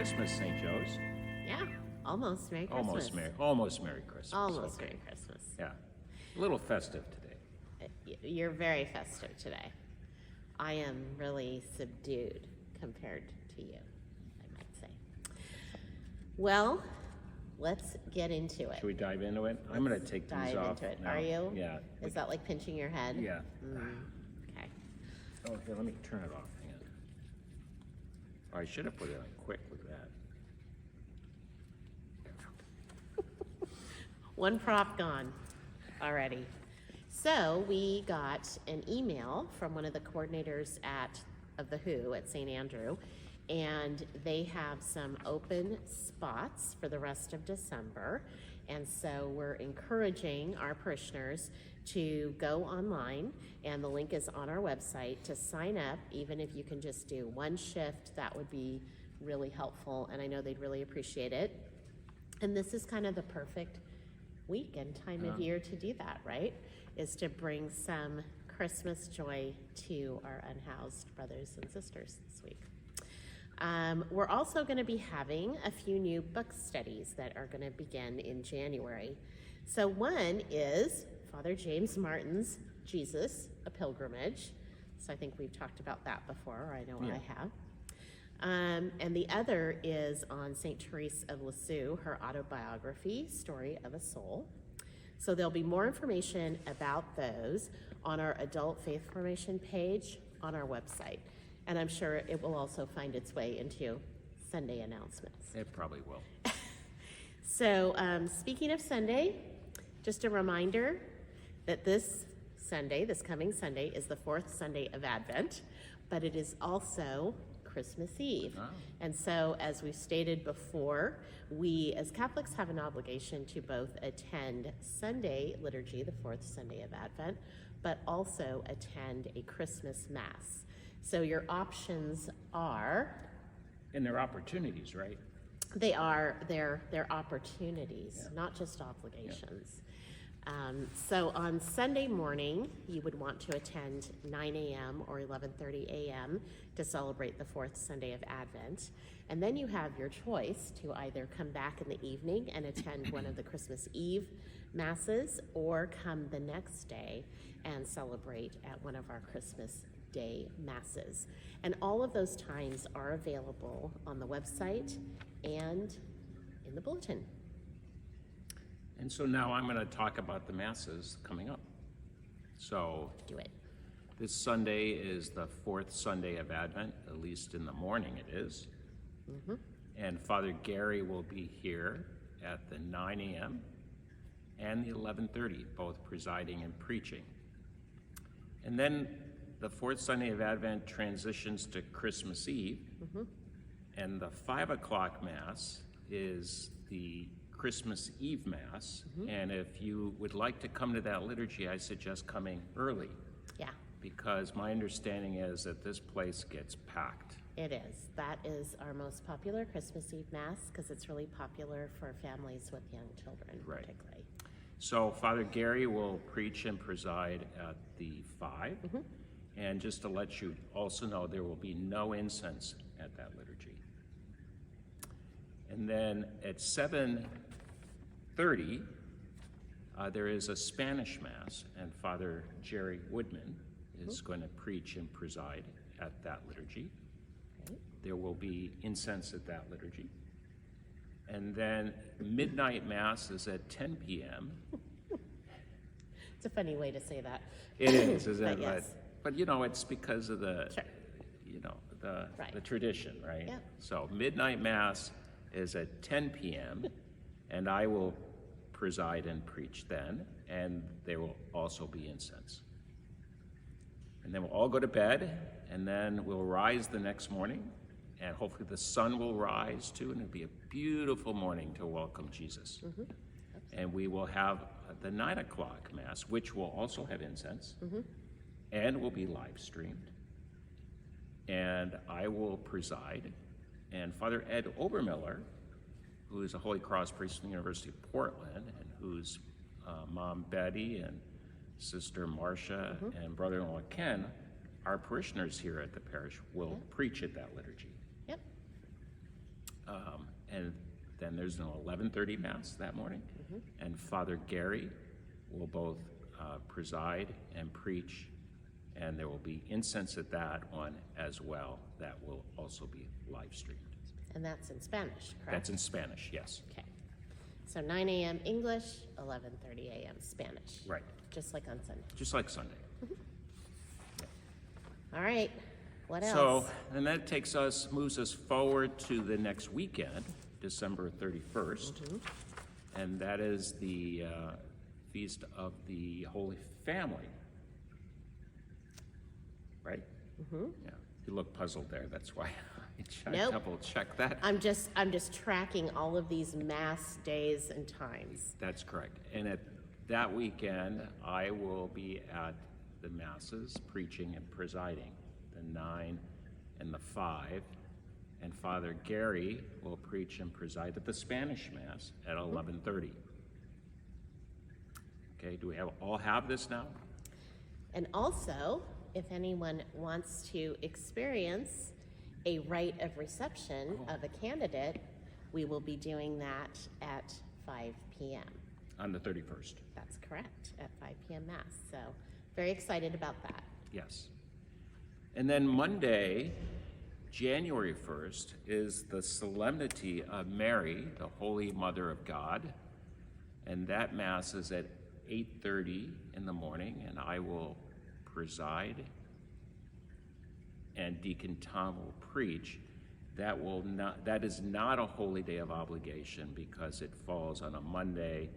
Christmas, St. Joe's. Yeah, almost Merry Christmas. Almost Merry Christmas. Almost Okay. Merry Christmas. Yeah, a little festive today. You're very festive today. I am really subdued compared to you, I might say. Well, let's get into it. Should we dive into it? I'm going to take these Dive off into it. now. Are you? Yeah. Is that like pinching your head? Yeah. Okay. Oh, here, let me turn it off. Hang on. Oh, I should have put it on quick with that. One prop gone already. So we got an email from one of the coordinators of the WHO at St. Andrew, and they have some open spots for the rest of December. And so we're encouraging our parishioners to go online, and the link is on our website, to sign up. Even if you can just do one shift, that would be really helpful, and I know they'd really appreciate it. And this is kind of the perfect week and time of year to do that, right? Is to bring some Christmas joy to our unhoused brothers and sisters this week. We're also going to be having a few new book studies that are going to begin in January. So one is Father James Martin's Jesus, a Pilgrimage. So I think we've talked about that before, or I know I have. And the other is on St. Therese of Lisieux, her autobiography, Story of a Soul. So there'll be more information about those on our adult faith formation page on our website. And I'm sure it will also find its way into Sunday announcements. It probably will. So speaking of Sunday, just a reminder that this coming Sunday, is the fourth Sunday of Advent, but it is also Christmas Eve. Oh. And so, as we've stated before, we as Catholics have an obligation to both attend Sunday liturgy, the fourth Sunday of Advent, but also attend a Christmas Mass. So your options are... And there are opportunities, right? They're opportunities, not just obligations. So on Sunday morning, you would want to attend 9 a.m. or 11:30 a.m. to celebrate the fourth Sunday of Advent. And then you have your choice to either come back in the evening and attend one of the Christmas Eve Masses, or come the next day and celebrate at one of our Christmas Day Masses. And all of those times are available on the website and in the bulletin. And so now I'm going to talk about the Masses coming up. So Do it. this Sunday is the fourth Sunday of Advent, at least in the morning it is. And Father Gary will be here at the 9 a.m. and the 11:30, both presiding and preaching. And then the fourth Sunday of Advent transitions to Christmas Eve, and the 5 o'clock Mass is the Christmas Eve Mass. And if you would like to come to that liturgy, I suggest coming early, Yeah, because my understanding is that this place gets packed. it is. That is our most popular Christmas Eve Mass, because it's really popular for families with young children, Right. particularly. So Father Gary will preach and preside at the 5. And just to let you also know, there will be no incense at that liturgy. And then at 7:30, there is a Spanish Mass, and Father Jerry Woodman is going to preach and preside at that liturgy. Right? There will be incense at that liturgy. And then midnight Mass is at 10 p.m. It's a funny way to say that. It is, isn't But it? yes. But you know, it's because of the, Sure. you know, the Right. tradition, right? Yeah. So midnight Mass is at 10 p.m. and I will preside and preach then, and there will also be incense. And then we'll all go to bed, and then we'll rise the next morning, and hopefully the sun will rise too, and it'll be a beautiful morning to welcome Jesus. And we will have the 9 o'clock Mass, which will also have incense, and will be live streamed. And I will preside, and Father Ed Obermiller, who is a Holy Cross priest from the University of Portland, and whose mom Betty and sister Marcia and brother-in-law Ken, our parishioners here at the parish, will preach at that liturgy. Yep. And then there's an 11:30 Mass that morning. And Father Gary will both preside and preach, and there will be incense at that one as well. That will also be live streamed. And that's in Spanish, correct? That's in Spanish, yes. Okay. So 9 a.m. English, 11:30 a.m. Spanish. Right, Just like on Sunday. just like Sunday. All right. What else? So, and that moves us forward to the next weekend, December 31st. And that is the Feast of the Holy Family. Right? Yeah, you look puzzled there, that's why I Nope. double check that. I'm just tracking all of these mass days and times. That's correct. And at that weekend, I will be at the Masses preaching and presiding, the 9 and the 5. And Father Gary will preach and preside at the Spanish Mass at 11:30. Okay, do we all have this now? And also, if anyone wants to experience a rite of reception of a candidate, we will be doing that at 5 p.m. On the 31st, That's correct, at 5 p.m. Mass. So very excited about that. yes. And then Monday, January 1st, is the Solemnity of Mary, the Holy Mother of God. And that Mass is at 8:30 in the morning, and I will preside, and Deacon Tom will preach. That is not a holy day of obligation because it falls on a Monday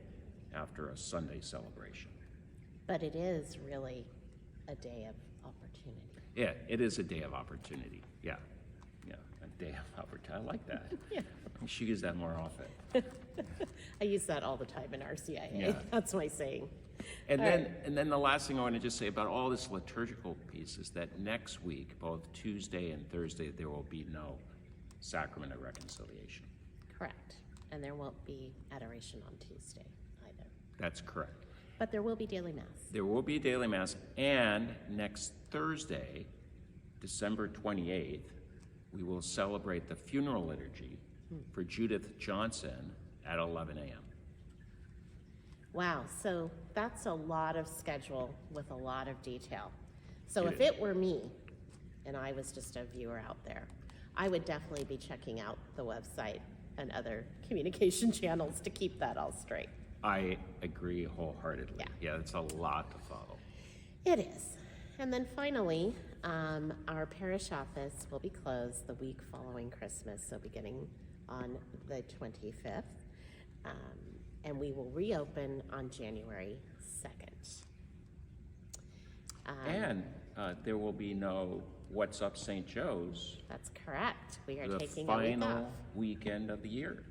after a Sunday celebration. But it is really a day of opportunity. Yeah, it is a day of opportunity. Yeah, a day of opportunity. I like that. Yeah. We should use that more often. I use that all the time in RCIA. Yeah. That's my saying. And All then the last thing I want to just say about all this liturgical piece is that next week, both Tuesday and Thursday, there will be no sacrament of reconciliation. Correct. And there won't be adoration on Tuesday either. That's correct. But there will be daily mass. There will be a daily mass, and next Thursday, December 28th, we will celebrate the funeral liturgy for Judith Johnson at 11 a.m. Wow, so that's a lot of schedule with a lot of detail. So It if is. it were me, and I was just a viewer out there, I would definitely be checking out the website and other communication channels to keep that all straight. I agree wholeheartedly. Yeah. It's a lot to follow. It is. And then finally, our parish office will be closed the week following Christmas, so beginning on the 25th. And we will reopen on January 2nd. And there will be no What's Up St. Joe's, That's correct. We are the taking a week off. final weekend of the year.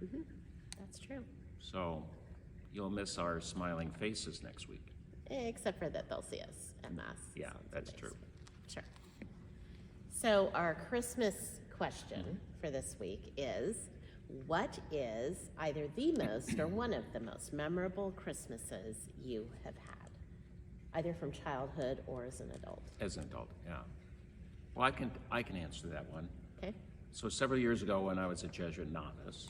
That's true. So you'll miss our smiling faces next week. Except for that they'll see us at Mass. Yeah, on that's Sundays. true. Sure. So our Christmas question for this week is, what is either the most or one of the most memorable Christmases you have had, either from childhood or as an adult? As an adult, yeah. Well, I can answer that one. Okay? So several years ago when I was a Jesuit novice,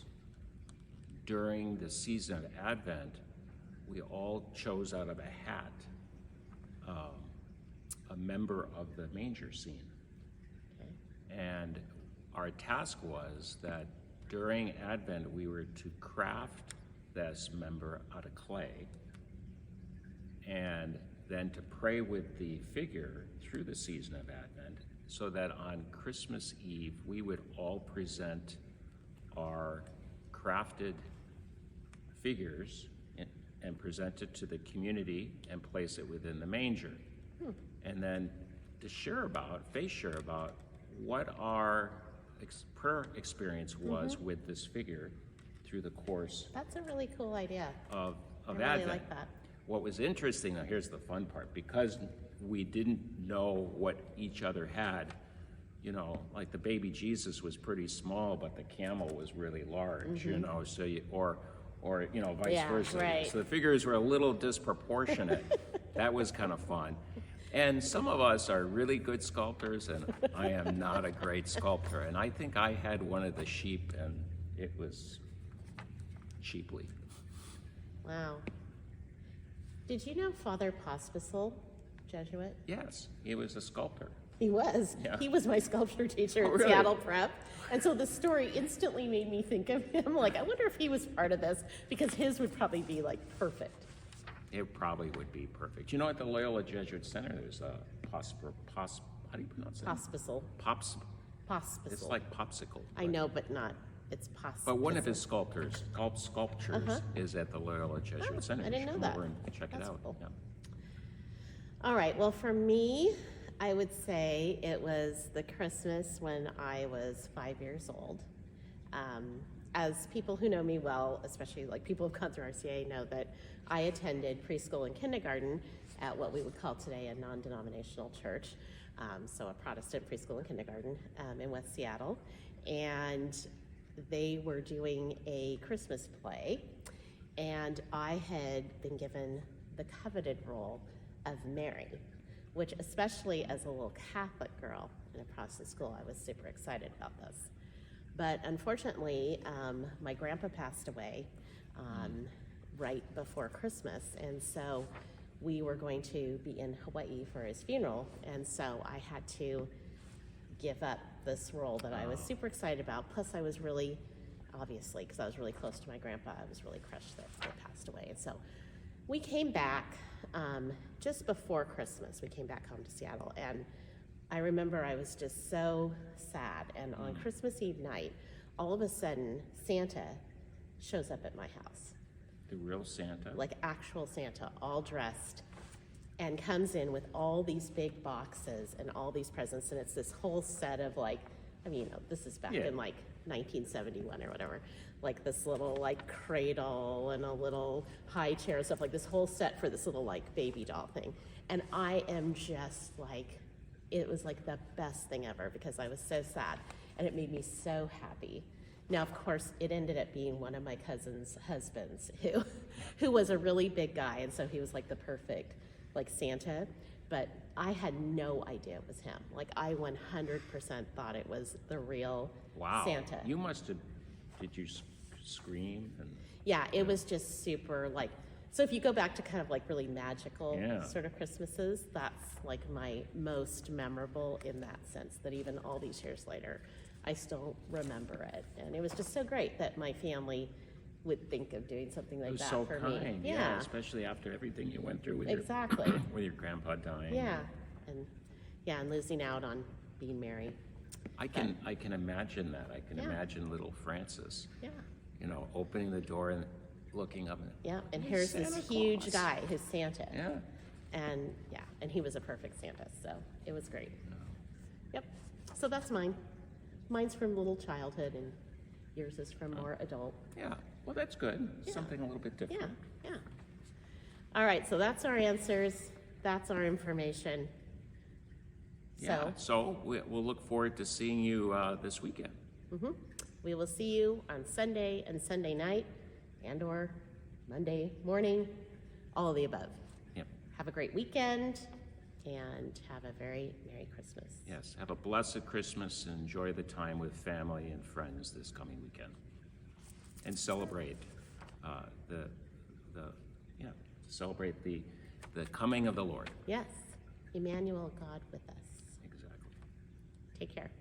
during the season of Advent, we all chose out of a hat a member of the manger scene. Okay. And our task was that during Advent, we were to craft this member out of clay and then to pray with the figure through the season of Advent so that on Christmas Eve, we would all present our crafted figures and present it to the community and place it within the manger. And then to share about what our prayer experience was with this figure through the course That's a really cool idea. of I really Advent. like that. What was interesting, now here's the fun part, because we didn't know what each other had, you know, like the baby Jesus was pretty small, but the camel was really large, you know, so or you know, vice Yeah, versa. right. So the figures were a little disproportionate. That was kind of fun. And some of us are really good sculptors, and I am not a great sculptor. And I think I had one of the sheep, and It was cheaply. Wow. Did you know Father Pospisil, Jesuit? Yes, he was a sculptor. He was. Yeah. He was my sculpture teacher Oh, at really? Seattle Prep. And so the story instantly made me think of him. Like, I wonder if he was part of this, because his would probably be like perfect. It probably would be perfect. You know, at the Loyola Jesuit Center, there's a how do you pronounce it? Pospisil. Pops. Pospisil. It's like popsicle. I know, but not. It's Pospisil. But one of his sculptures is at the Loyola Jesuit Oh, Center. I You didn't should know come that. over and check That's it out. cool. Yeah. All right. Well, for me, I would say it was the Christmas when I was 5 years old. As people who know me well, especially like people who've gone through RCA, know that I attended preschool and kindergarten at what we would call today a non-denominational church. So a Protestant preschool and kindergarten in West Seattle. And they were doing a Christmas play. And I had been given the coveted role of Mary, which, especially as a little Catholic girl in a Protestant school, I was super excited about this. But unfortunately, my grandpa passed away right before Christmas, and so we were going to be in Hawaii for his funeral, and so I had to give up this role that I was super excited about. Plus, I was really, obviously, because I was really close to my grandpa, I was really crushed that he passed away. And so we came back just before Christmas. We came back home to Seattle, and I remember I was just so sad. And on Christmas Eve night, all of a sudden, Santa shows up at my house. The real Santa. Like actual Santa, all dressed, and comes in with all these big boxes and all these presents. And it's this whole set of like, I mean, this is back Yeah. in like 1971 or whatever, like this little like cradle and a little high chair and stuff, like this whole set for this little like baby doll thing. And I am just like, it was like the best thing ever because I was so sad and it made me so happy. Now, of course, it ended up being one of my cousin's husbands who was a really big guy, and so he was like the perfect like Santa, but I had no idea it was him. Like I 100% thought it was the real Wow. Santa. You must have, did you scream? And Yeah, it was just super like, so if you go back to kind of like really magical Yeah. sort of Christmases, that's like my most memorable in that sense, that even all these years later, I still remember it. And it was just so great that my family would think of doing something it like was that so for kind. me. Yeah, especially after everything you went through with Exactly. with your grandpa dying. Yeah, and losing out on being married. I can imagine that. I can Yeah. imagine little Francis, Yeah, you know, opening the door and looking up and yeah. And "Hey, here's Santa this huge Claus." guy who's Santa. Yeah. And yeah, and he was a perfect Santa, so it was great. Yep. So that's mine. Mine's from little childhood, and yours is from more adult. Yeah. Well, that's good. Yeah. Something a little bit Yeah, different. yeah. All right, so that's our answers. That's our information. Yeah. So we'll look forward to seeing you this weekend. We will see you on Sunday and Sunday night, and or Monday morning, all of the above. Yep. Have a great weekend, and have a very Merry Christmas. Yes. Have a blessed Christmas and enjoy the time with family and friends this coming weekend, and celebrate celebrate the coming of the Lord. Yes, Emmanuel, God with us. Exactly. Take care.